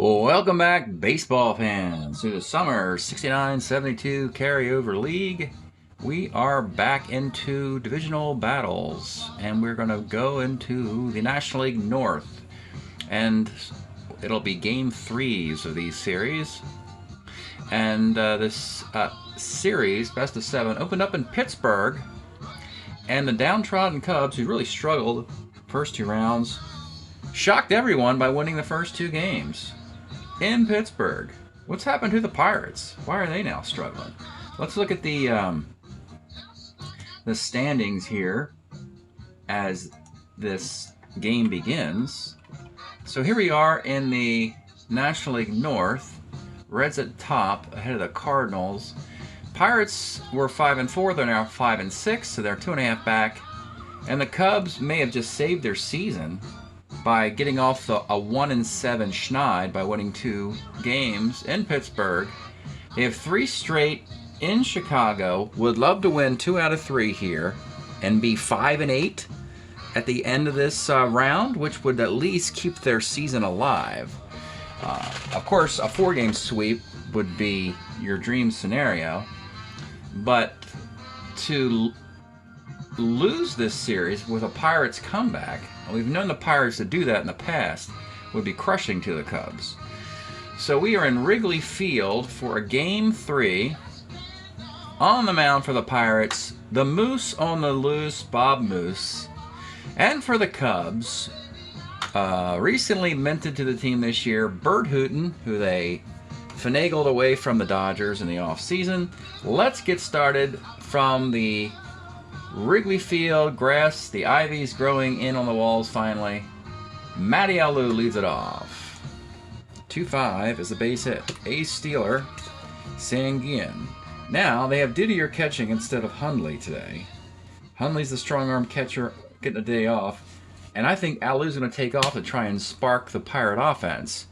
Welcome back, baseball fans, to the Summer 69-72 Carryover League. We are back into divisional battles, and we're going to go into the National League North. And it'll be Game 3s of these series. And this series, best of 7, opened up in Pittsburgh. And the downtrodden Cubs, who really struggled first 2 rounds, shocked everyone by winning the first 2 games in Pittsburgh. What's happened to the Pirates? Why are they now struggling? Let's look at the standings here as this game begins. So here we are in the National League North. Reds at top, ahead of the Cardinals. Pirates were 5-4. They're now 5-6, so they're 2.5 back. And the Cubs may have just saved their season by getting off a 1-7 schneid by winning 2 games in Pittsburgh. They have 3 straight in Chicago. Would love to win 2 out of 3 here and be 5-8 at the end of this round, which would at least keep their season alive. Of course, a 4-game sweep would be your dream scenario, but to lose this series with a Pirates comeback, and we've known the Pirates to do that in the past, would be crushing to the Cubs. So we are in Wrigley Field for a Game 3. On the mound for the Pirates, the Moose on the loose, Bob Moose. And for the Cubs, recently minted to the team this year, Bert Hooton, who they finagled away from the Dodgers in the offseason. Let's get started from the Wrigley Field grass, the ivy's growing in on the walls finally. Matty Alou leads it off. 2-5 is the base hit. Ace stealer, Sanguin. Now they have Didier catching instead of Hundley today. Hundley's the strong arm catcher getting a day off, and I think Alou's going to take off to try and spark the Pirate offense.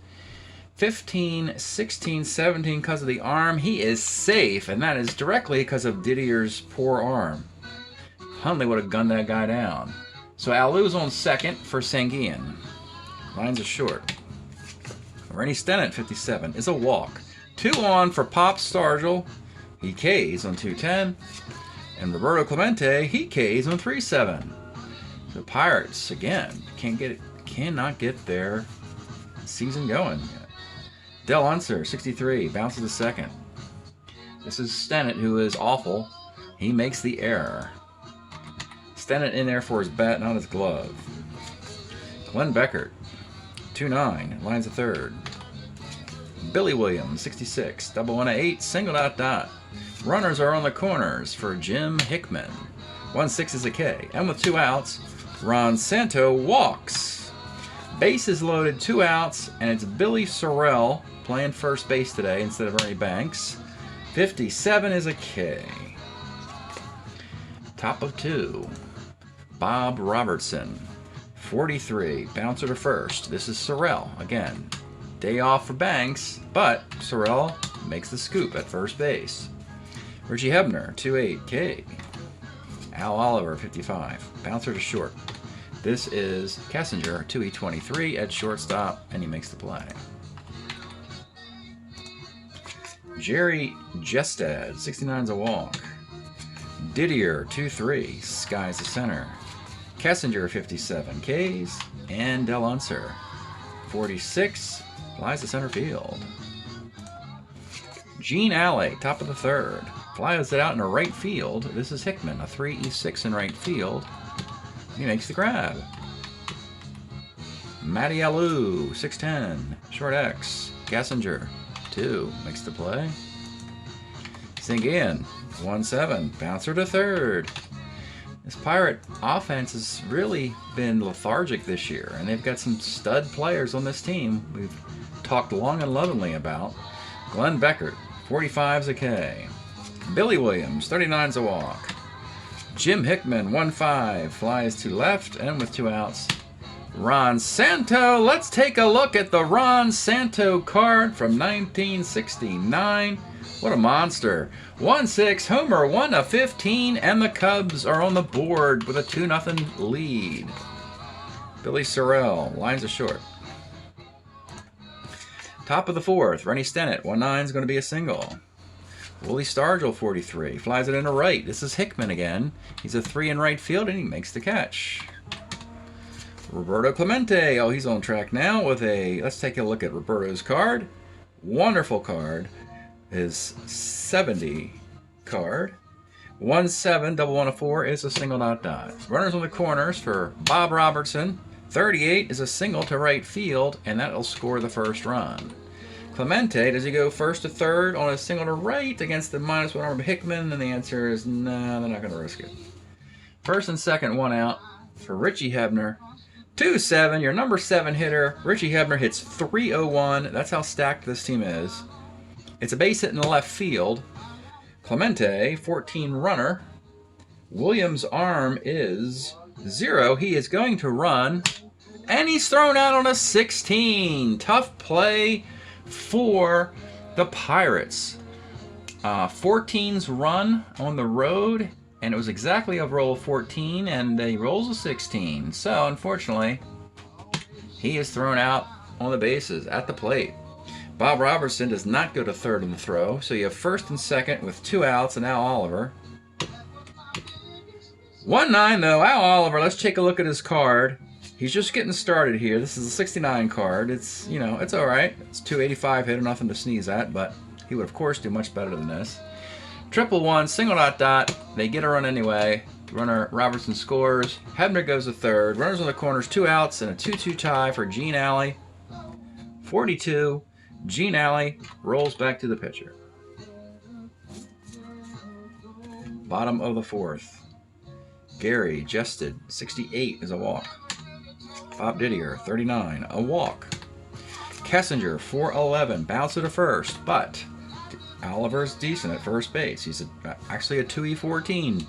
15, 16, 17 because of the arm. He is safe, and that is directly because of Didier's poor arm. Hundley would have gunned that guy down. So Alou's on second for Sanguin. Lines are short. Rennie Stennett, 57, is a walk. 2 on for Pop Stargell. He Ks on 210. And Roberto Clemente, he Ks on 3-7. The Pirates, again, cannot get their season going yet. Del Unser, 63, bounces to second. This is Stennett, who is awful. He makes the error. Stennett in there for his bat, not his glove. Glenn Beckert, 2-9, lines a third. Billy Williams, 66, double 1-8, single dot. Runners are on the corners for Jim Hickman. 1-6 is a K, and with 2 outs, Ron Santo walks. Bases loaded, 2 outs, and it's Billy Sorrell playing first base today instead of Ernie Banks. 57 is a K. Top of 2. Bob Robertson, 43, bouncer to first. This is Sorrell, again. Day off for Banks, but Sorrell makes the scoop at first base. Richie Hebner, 2-8, K. Al Oliver, 55, bouncer to short. This is Kessinger, 2E23 at shortstop, and he makes the play. Jerry Jestad, 69's a walk. Didier, 2-3, skies the center. Kessinger, 57 Ks, and Del Unser, 46, flies to center field. Gene Alley, top of the third, flies it out into right field. This is Hickman, a 3E6 in right field. He makes the grab. Matty Alou, 6'10", short X. Kessinger, 2, makes the play. Sanguin, 1-7, bouncer to third. This Pirate offense has really been lethargic this year, and they've got some stud players on this team we've talked long and lovingly about. Glenn Beckert, 45's a K. Billy Williams, 39's a walk. Jim Hickman, 1-5, flies to left, and with 2 outs, Ron Santo. Let's take a look at the Ron Santo card from 1969. What a monster. 1-6 homer, 1-15, and the Cubs are on the board with a 2-0 lead. Billy Sorrell, lines are short. Top of the fourth, Rennie Stennett, 1-9 is going to be a single. Willie Stargell, 43, flies it into right. This is Hickman again. He's a 3 in right field, and he makes the catch. Roberto Clemente, oh, he's on track now with a, let's take a look at Roberto's card. Wonderful card. His 70 card. 1-7, double 1 4 is a single dot dot. Runners on the corners for Bob Robertson. 38 is a single to right field, and that'll score the first run. Clemente, does he go first to third on a single to right against the -1 arm of Hickman? And the answer is no, they're not going to risk it. First and second, 1 out for Richie Hebner. 2-7, your number 7 hitter. Richie Hebner hits .301. That's how stacked this team is. It's a base hit in the left field. Clemente, 14 runner. Williams' arm is 0. He is going to run, and he's thrown out on a 16. Tough play for the Pirates. 14's run on the road, and it was exactly a roll of 14, and he rolls a 16. So, unfortunately, he is thrown out on the bases at the plate. Bob Robertson does not go to third on the throw, so you have first and second with 2 outs, and Al Oliver. 1-9 though, Al Oliver, let's take a look at his card. He's just getting started here. This is a 69 card. It's, you know, it's all right. It's 285 hitter, nothing to sneeze at, but he would, of course, do much better than this. 1-1, single dot dot. They get a run anyway. Runner Robertson scores. Hebner goes to third. Runners on the corners, 2 outs, and a 2-2 tie for Gene Alley. 42. Gene Alley rolls back to the pitcher. Bottom of the fourth. Gary Jested, 68 is a walk. Bob Didier, 39, a walk. Kessinger, 411, bounce to the first, but Oliver's decent at first base. He's actually a 2E14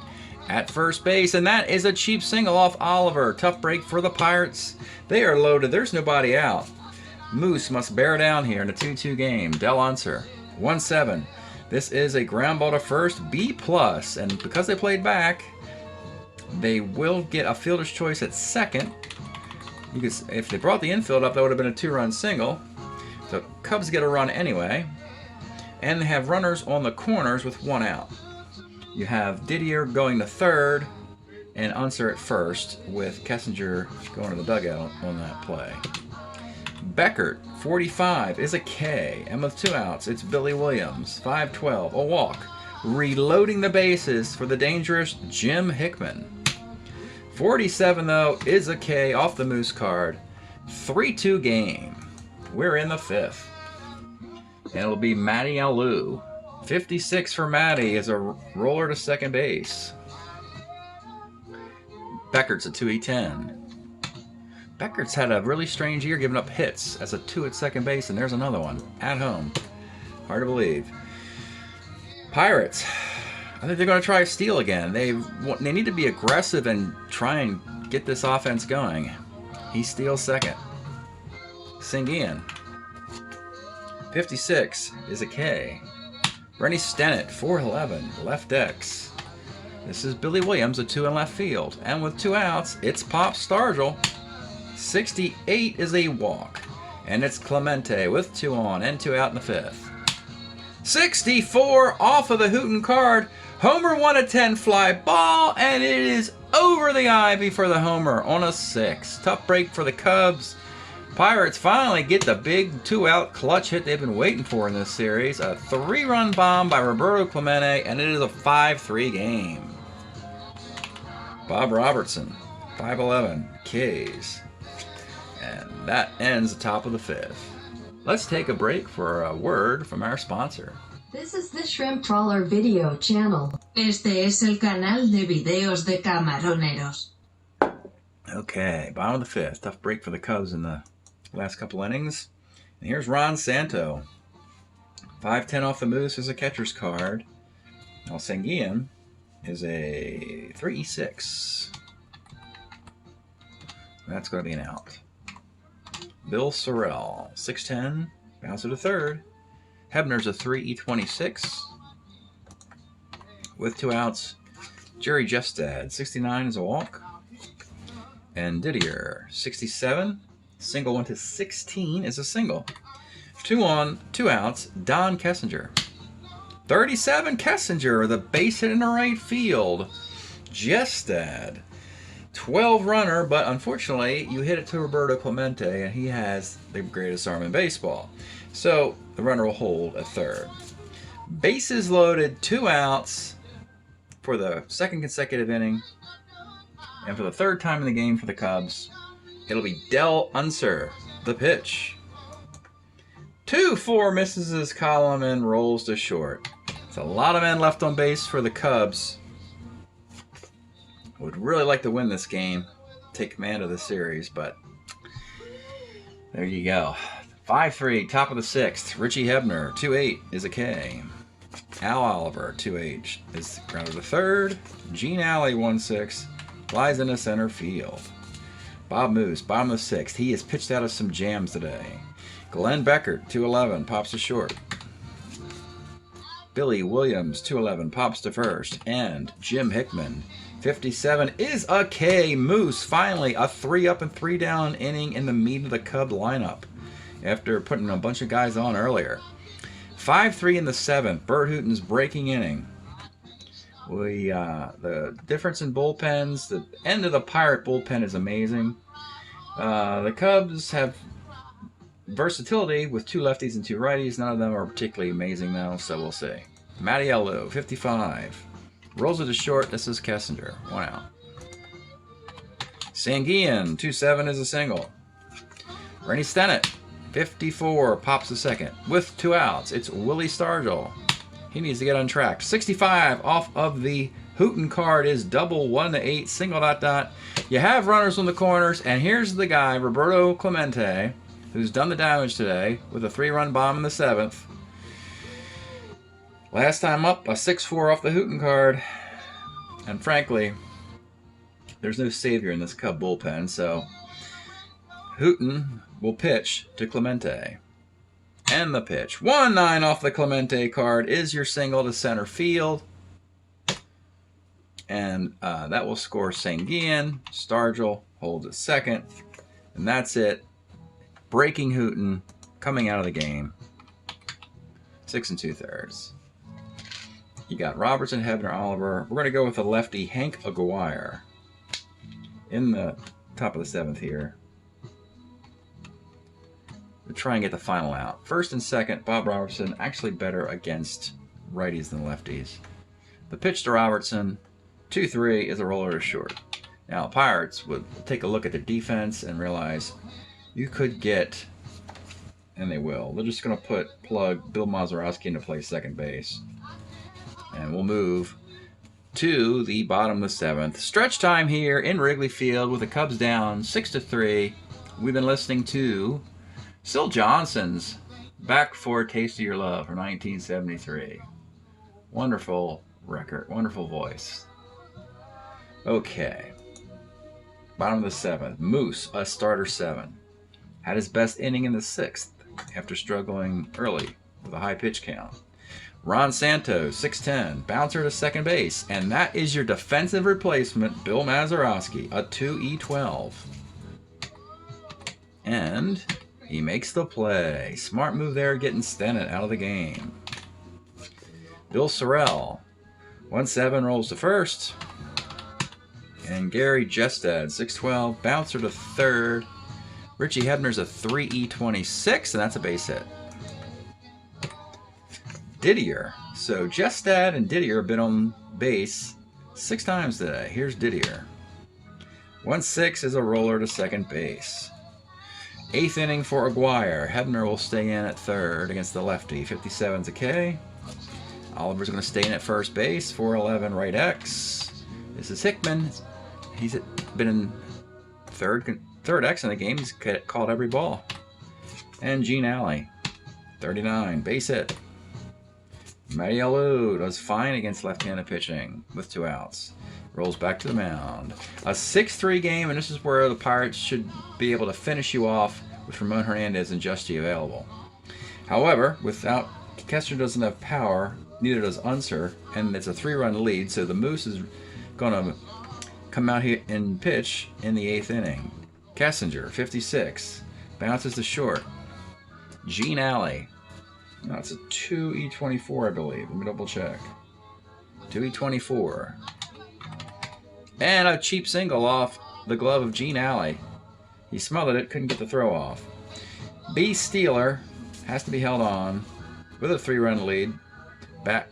at first base, and that is a cheap single off Oliver. Tough break for the Pirates. They are loaded. There's nobody out. Moose must bear down here in a 2-2 game. Del Unser, 1-7. This is a ground ball to first, B+, and because they played back, they will get a fielder's choice at second. Because if they brought the infield up, that would have been a 2-run single. So Cubs get a run anyway. And they have runners on the corners with 1 out. You have Didier going to third and Unser at first, with Kessinger going to the dugout on that play. Beckert, 45, is a K, and with 2 outs, it's Billy Williams, 5-12, a walk. Reloading the bases for the dangerous Jim Hickman. 47, though, is a K off the Moose card. 3-2 game. We're in the 5th. And it'll be Matty Alou. 56 for Matty is a roller to second base. Beckert's a 2E10. Beckert's had a really strange year giving up hits as a 2 at second base, and there's another one at home. Hard to believe. Pirates. I think they're going to try a steal again. They need to be aggressive and try and get this offense going. He steals second. Singian. 56 is a K. Rennie Stennett, 411, left X. This is Billy Williams, a 2 in left field. And with 2 outs, it's Pop Stargell. 68 is a walk. And it's Clemente with 2 on and 2 out in the 5th. 64 off of the Hooten card. Homer 1-10 fly ball, and it is over the ivy for the homer on a 6. Tough break for the Cubs. Pirates finally get the big 2-out clutch hit they've been waiting for in this series. A 3-run bomb by Roberto Clemente, and it is a 5-3 game. Bob Robertson, 511, Ks. And that ends the top of the 5th. Let's take a break for a word from our sponsor. This is the Shrimp Trawler video channel. Este es el canal de videos de camaroneros. Okay, bottom of the 5th. Tough break for the Cubs in the last couple innings. And here's Ron Santo. 5-10 off the Moose is a catcher's card. El Sanguillan is a 3E6. That's going to be an out. Bill Sorrell, 6'10", bouncer to third. Hebner's a 3E26 with 2 outs. Jerry Jestad, 69 is a walk. And Didier, 67, single 1 to 16 is a single. 2 on, 2 outs, Don Kessinger. 37, Kessinger, the base hit in the right field. Jestad. 12 runner, but unfortunately, you hit it to Roberto Clemente, and he has the greatest arm in baseball. So the runner will hold at third. Bases loaded, 2 outs for the second consecutive inning. And for the third time in the game for the Cubs, it'll be Del Unser, the pitch. 2-4 misses his column and rolls to short. It's a lot of men left on base for the Cubs. Would really like to win this game, take command of the series, but there you go. 5-3, top of the 6th. Richie Hebner, 2-8 is a K. Al Oliver, 2-8 is grounded to third. Gene Alley, 1-6, lies in the center field. Bob Moose, bottom of the 6th. He has pitched out of some jams today. Glenn Beckert, 2-11, pops to short. Billy Williams, 2-11, pops to first. And Jim Hickman, 57, is a K. Moose, finally a 3-up and 3-down inning in the meat of the Cub lineup after putting a bunch of guys on earlier. 5-3 in the 7th. Bert Hooton's breaking inning. The difference in bullpens, the end of the Pirate bullpen is amazing. The Cubs have versatility with 2 lefties and 2 righties. None of them are particularly amazing though, so we'll see. Mattiello, 55. Rolls it to short. This is Kessinger. 1 out. Sanguian, 2-7 is a single. Rennie Stennett, 54, pops the second. With 2 outs, it's Willie Stargell. He needs to get on track. 65 off of the Hooton card is double 1-8, single ... You have runners on the corners, and here's the guy, Roberto Clemente, who's done the damage today with a 3-run bomb in the 7th. Last time up, a 6-4 off the Hooton card. And frankly, there's no savior in this Cub bullpen, so Hooton will pitch to Clemente. And the pitch. 1-9 off the Clemente card is your single to center field. And that will score Sanguian. Stargell holds at second. And that's it. Breaking Hooton, coming out of the game. 6 2/3. You got Robertson, Hebner, Oliver. We're going to go with the lefty Hank Aguirre in the top of the 7th here. We'll try and get the final out. First and second, Bob Robertson, actually better against righties than lefties. The pitch to Robertson, 2-3 is a roller to short. Now, Pirates would take a look at the defense and realize you could get, and they will, they're just going to plug Bill Mazeroski into play second base. And we'll move to the bottom of the 7th. Stretch time here in Wrigley Field with the Cubs down 6-3. We've been listening to Syl Johnson's Back for a Taste of Your Love from 1973. Wonderful record, wonderful voice. Okay. Bottom of the 7th. Moose, a starter 7. Had his best inning in the 6th after struggling early with a high pitch count. Ron Santos, 6'10", bouncer to second base. And that is your defensive replacement, Bill Mazeroski, a 2E12. And he makes the play. Smart move there, getting Stennett out of the game. Bill Sorrell, 1-7, rolls to first. And Gary Jestad, 6'12", bouncer to third. Richie Hebner's a 3E26, and that's a base hit. Didier. So Jestad and Didier have been on base 6 times today. Here's Didier. 1-6 is a roller to second base. 8th inning for Aguirre. Hebner will stay in at third against the lefty. 57's a K. Oliver's going to stay in at first base. 4-11 right X. This is Hickman. He's been in third X in the game. He's caught every ball. And Gene Alley, 39, base hit. Mattiello does fine against left-handed pitching with 2 outs. Rolls back to the mound. A 6-3 game, and this is where the Pirates should be able to finish you off with Ramon Hernandez and Justy available. However, without Kessler doesn't have power, neither does Unser, and it's a 3-run lead, so the Moose is going to come out here and pitch in the 8th inning. Kessinger, 56, bounces to short. Gene Alley. That's a 2E24, I believe. Let me double check. 2E24. And a cheap single off the glove of Gene Alley. He smothered it, couldn't get the throw off. B. Steeler has to be held on with a 3-run lead.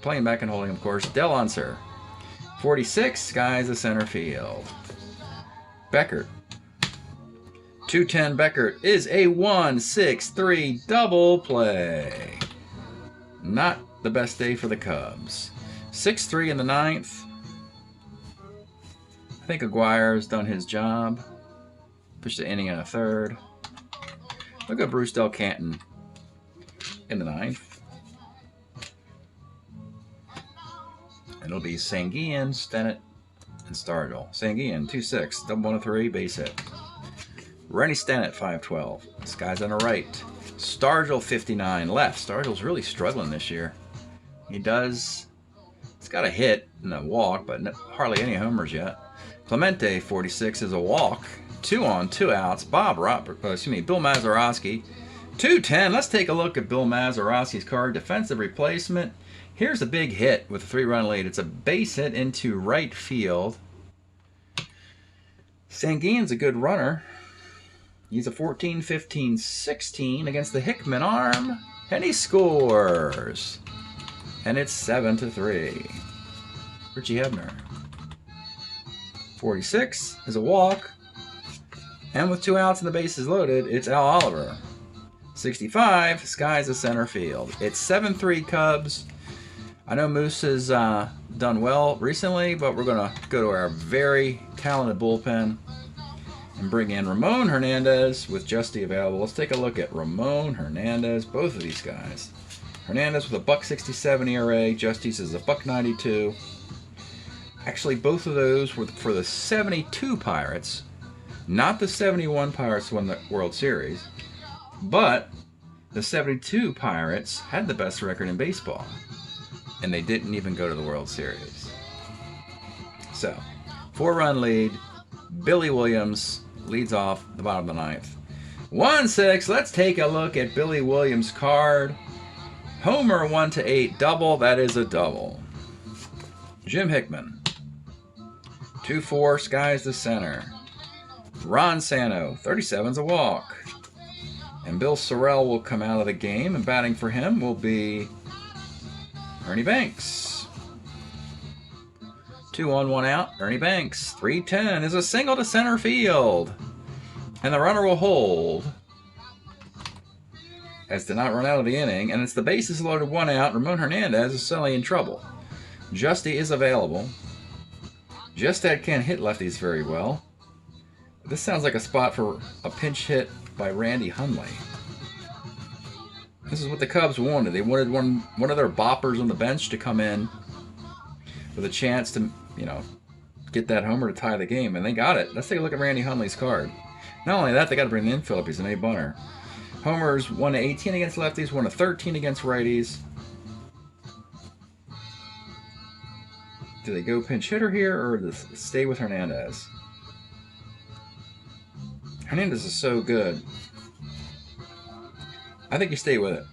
Playing back and holding, of course. Del Unser. 46, skies the center field. Beckert. 210 Beckert is a 1-6-3 double play. Not the best day for the Cubs. 6-3 in the 9th. I think Aguirre's done his job. Pushed the inning in a 3rd. Look at Bruce Del Canton in the 9th. And it'll be Sanguillen, Stennett, and Stargell. Sanguillen, 2-6, double 1-3, base hit. Rennie Stennett, 5-12. This guy's on the right. Stargell, 59, left. Stargell's really struggling this year. He's got a hit and a walk, but hardly any homers yet. Clemente, 46, is a walk. 2 on, 2 outs. Bill Mazeroski, 210. Let's take a look at Bill Mazeroski's card. Defensive replacement. Here's a big hit with a 3-run lead. It's a base hit into right field. Sanguillen's a good runner. He's a 14, 15, 16 against the Hickman arm. And he scores. And it's 7-3. Richie Hebner. 46 is a walk. And with 2 outs and the bases loaded, it's Al Oliver. 65, skies the center field. It's 7-3 Cubs. I know Moose has done well recently, but we're going to go to our very talented bullpen and bring in Ramon Hernandez with Justy available. Let's take a look at Ramon Hernandez, both of these guys. Hernandez with a $1.67 ERA, Justy's is a $1.92. Actually, both of those were for the 72 Pirates, not the 71 Pirates won the World Series, but the 72 Pirates had the best record in baseball. And they didn't even go to the World Series. So, 4-run lead. Billy Williams leads off the bottom of the 9th. 1-6. Let's take a look at Billy Williams' card. Homer 1-8 double. That is a double. Jim Hickman. 2-4. Skies the center. Ron Santo. 37's a walk. And Bill Sorrell will come out of the game. And batting for him will be Ernie Banks. 2 on, 1 out. Ernie Banks. 3-10 is a single to center field. And the runner will hold. As to not run out of the inning. And it's the bases loaded, 1 out. Ramon Hernandez is suddenly in trouble. Justy is available. Justad can't hit lefties very well. This sounds like a spot for a pinch hit by Randy Hundley. This is what the Cubs wanted. They wanted one of their boppers on the bench to come in with a chance to, get that homer to tie the game, and they got it. Let's take a look at Randy Hundley's card. Not only that, they got to bring in infield. He's an A-bunter. Homers 1-18 against lefties, 1-13 against righties. Do they go pinch hitter here, or do they stay with Hernandez? Hernandez is so good. I think you stay with it.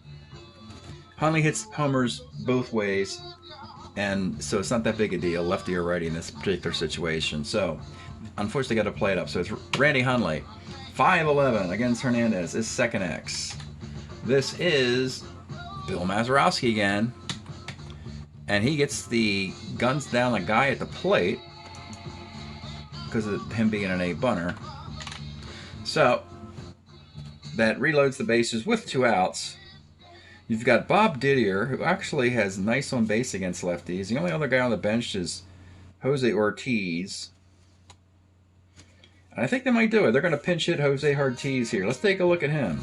Hundley hits homers both ways, and so it's not that big a deal, lefty or righty in this particular situation. So, unfortunately, got to play it up. So it's Randy Hundley, 5-11 against Hernandez, is second X. This is Bill Mazeroski again, and he gets the guns down the guy at the plate because of him being an A-bunter. So that reloads the bases with 2 outs. You've got Bob Didier, who actually has nice on base against lefties. The only other guy on the bench is Jose Ortiz. And I think they might do it. They're going to pinch hit Jose Ortiz here. Let's take a look at him.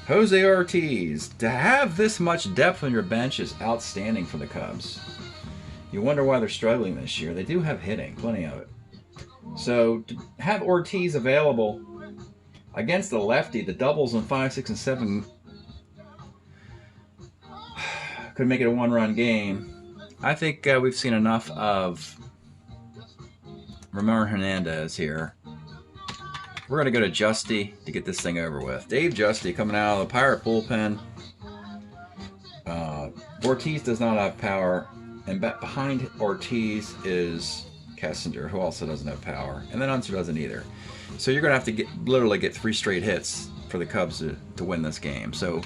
Jose Ortiz. To have this much depth on your bench is outstanding for the Cubs. You wonder why they're struggling this year. They do have hitting, plenty of it. So to have Ortiz available against the lefty, the doubles on 5, 6, and 7 could make it a 1-run game. I think we've seen enough of Ramon Hernandez here. We're going to go to Justy to get this thing over with. Dave Justy coming out of the Pirate bullpen. Ortiz does not have power, and behind Ortiz is Kessinger, who also doesn't have power, and then Unser doesn't either. So you're going to have to literally get 3 straight hits for the Cubs to win this game. So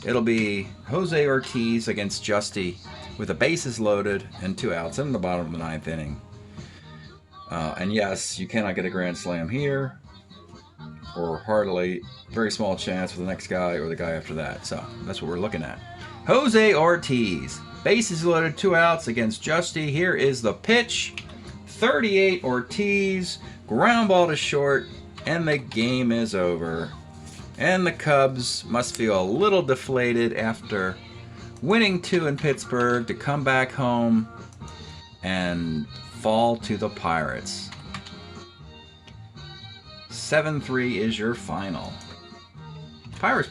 it'll be Jose Ortiz against Justy with the bases loaded and 2 outs in the bottom of the 9th inning. And yes, you cannot get a grand slam here, or hardly, very small chance for the next guy or the guy after that. So that's what we're looking at. Jose Ortiz, bases loaded, 2 outs against Justy. Here is the pitch. 38 Ortiz, ground ball to short, and the game is over. And the Cubs must feel a little deflated after winning 2 in Pittsburgh to come back home and fall to the Pirates. 7-3 is your final. Pirates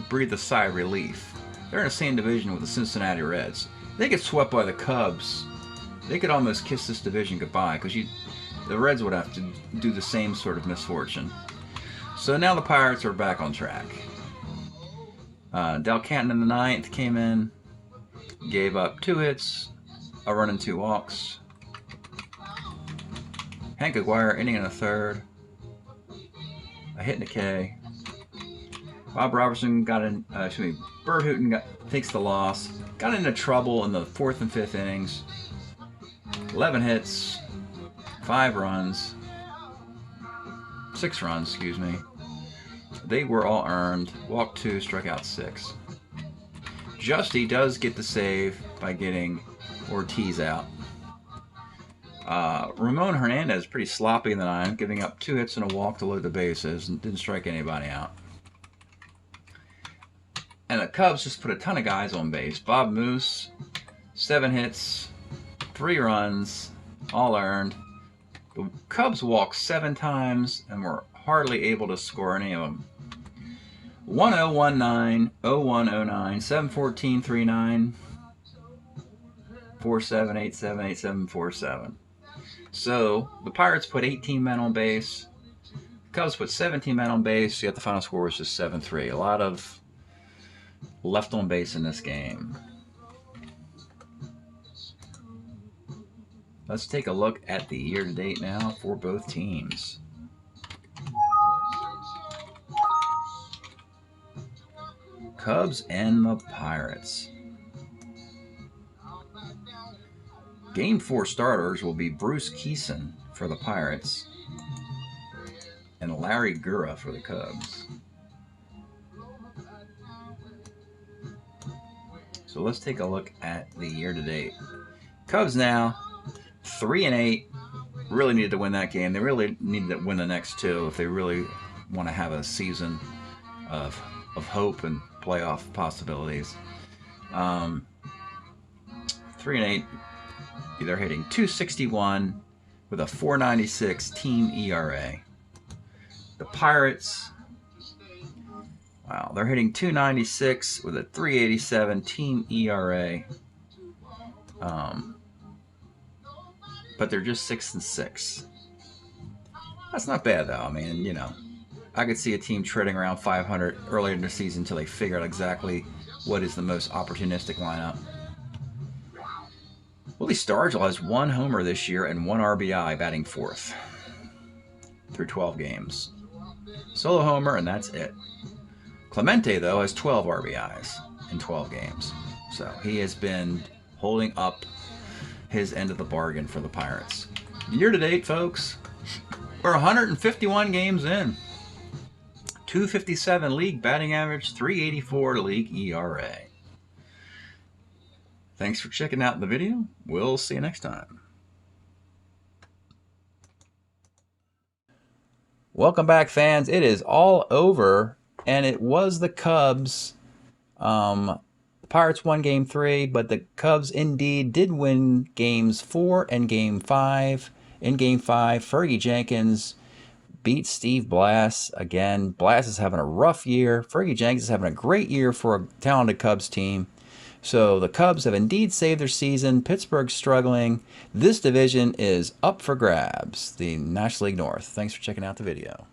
breathe a sigh of relief. They're in the same division with the Cincinnati Reds. They get swept by the Cubs, they could almost kiss this division goodbye, because the Reds would have to do the same sort of misfortune. So now the Pirates are back on track. Del Canton in the 9th came in, gave up 2 hits, a run and 2 walks. Hank Aguirre inning in the 3rd, a hit and a K. Bob Robertson got in, Bert Hooton takes the loss, got into trouble in the 4th and 5th innings. 11 hits, 5 runs, 6 runs, excuse me. They were all earned. Walked 2, struck out 6. Justy does get the save by getting Ortiz out. Ramon Hernandez pretty sloppy in the 9th, giving up 2 hits and a walk to load the bases and didn't strike anybody out. And the Cubs just put a ton of guys on base. Bob Moose, 7 hits, 3 runs, all earned. The Cubs walked 7 times and were hardly able to score any of them. 1019, 0109, 714, 39, 4787, 8747. So the Pirates put 18 men on base. The Cubs put 17 men on base, yet the final score was just 7-3. A lot of left on base in this game. Let's take a look at the year-to-date now for both teams. Cubs and the Pirates. Game 4 starters will be Bruce Keeson for the Pirates and Larry Gura for the Cubs. So let's take a look at the year-to-date. Cubs now 3-8. Really needed to win that game. They really needed to win the next 2 if they really want to have a season of hope and playoff possibilities. 3-8. They're hitting .261 with a .496 team ERA. The Pirates, wow, they're hitting .296 with a .387 team ERA. But they're just 6-6. That's not bad, though. I mean, you know, I could see a team treading around 500 earlier in the season until they figure out exactly what is the most opportunistic lineup. Willie Stargell has 1 homer this year and 1 RBI, batting 4th through 12 games. Solo homer, and that's it. Clemente, though, has 12 RBIs in 12 games. So he has been holding up his end of the bargain for the Pirates. Year to date, folks, we're 151 games in. 257 league batting average, 384 league ERA. Thanks for checking out the video. We'll see you next time. Welcome back, fans. It is all over, and it was the Cubs. Pirates won Game 3, but the Cubs indeed did win Games 4 and Game 5. In Game 5, Fergie Jenkins beat Steve Blass. Again, Blass is having a rough year. Fergie Jenkins is having a great year for a talented Cubs team. So the Cubs have indeed saved their season. Pittsburgh's struggling. This division is up for grabs, the National League North. Thanks for checking out the video.